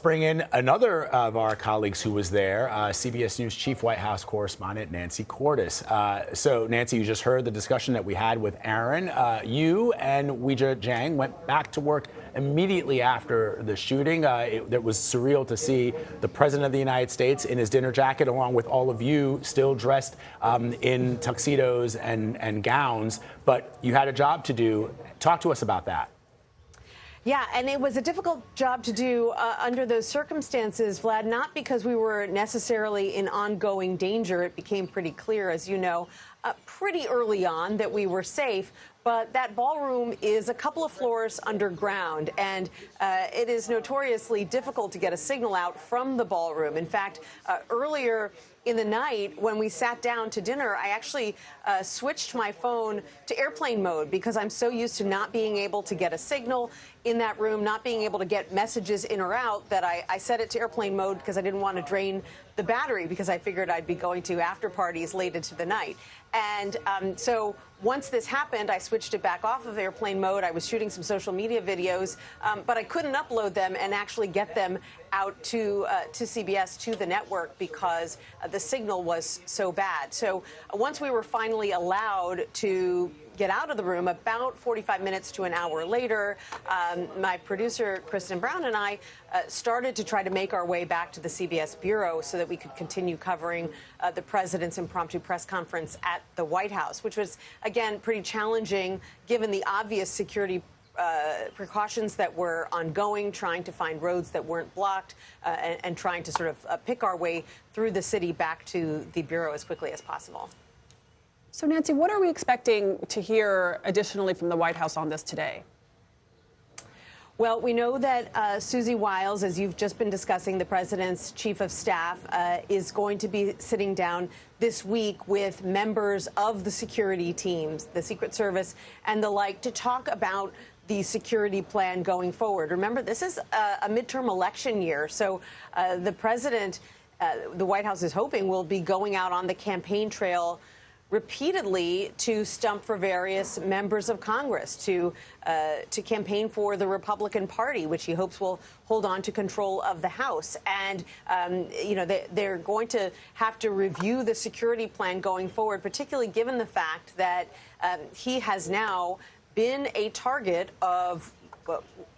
bring in another of our colleagues who was there, CBS News Chief White House Correspondent Nancy Cordes. So, Nancy, you just heard the discussion that we had with Aaron. You and Weijia Jiang went back to work immediately after the shooting. It was surreal to see the President of the United States in his dinner jacket, along with all of you still dressed in tuxedos and gowns. But you had a job to do. Talk to us about that. Yeah, and it was a difficult job to do under those circumstances, Vlad, not because we were necessarily in ongoing danger. It became pretty clear, as you know, pretty early on that we were safe. But that ballroom is a couple of floors underground, and it is notoriously difficult to get a signal out from the ballroom. In fact, earlier in the night, when we sat down to dinner, I actually switched my phone to airplane mode because I'm so used to not being able to get a signal in that room, not being able to get messages in or out, that I set it to airplane mode because I didn't want to drain the battery, because I figured I'd be going to after parties late into the night. And so once this happened, I switched it back off of airplane mode. I was shooting some social media videos, but I couldn't upload them and actually get them out to CBS, to the network, because the signal was so bad. So once we were finally allowed to get out of the room, about 45 minutes to an hour later, my producer, Kristen Brown, and I started to try to make our way back to the CBS bureau so that we could continue covering the president's impromptu press conference at the White House, which was, again, pretty challenging given the obvious security precautions that were ongoing, trying to find roads that weren't blocked, and trying to sort of pick our way through the city back to the bureau as quickly as possible. So, Nancy, what are we expecting to hear additionally from the White House on this today? Well, we know that Susie Wiles, as you've just been discussing, the president's chief of staff, is going to be sitting down this week with members of the security teams, the Secret Service and the like, to talk about the security plan going forward. Remember, this is a midterm election year, so the president, the White House is hoping, will be going out on the campaign trail repeatedly to stump for various members of Congress, to campaign for the Republican Party, which he hopes will hold on to control of the House. And, you know, they're going to have to review the security plan going forward, particularly given the fact that he has now been a target of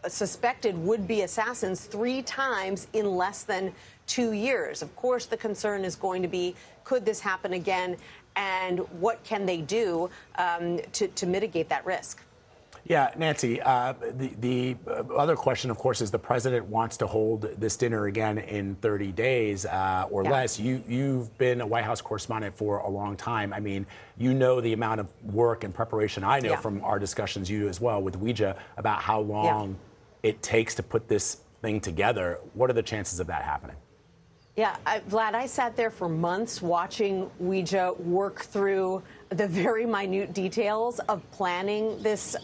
suspected would-be assassins 3 times in less than 2 years. Of course, the concern is going to be, could this happen again? And what can they do to mitigate that risk? Yeah, Nancy, the other question, of course, is the president wants to hold this dinner again in 30 days or less. You've been a White House correspondent for a long time. I mean, you know the amount of work and preparation I know from our discussions, you as well, with Weijia, about how long it takes to put this thing together. What are the chances of that happening? Yeah, Vlad, I sat there for months watching Weijia work through the very minute details of planning this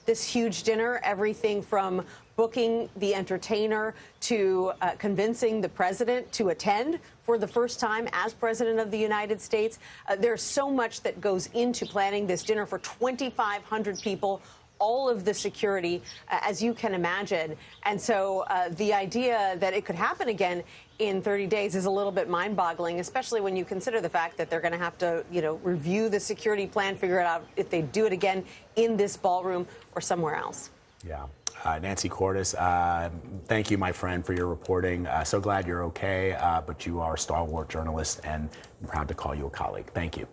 this huge dinner, everything from booking the entertainer to convincing the president to attend for the first time as president of the United States. There's so much that goes into planning this dinner for 2,500 people, all of the security, as you can imagine. And so the idea that it could happen again in 30 days is a little bit mind-boggling, especially when you consider the fact that they're going to have to, you know, review the security plan, figure out if they do it again in this ballroom or somewhere else. Yeah. Nancy Cordes, thank you, my friend, for your reporting. So glad you're okay, but you are a stalwart journalist, and I'm proud to call you a colleague. Thank you.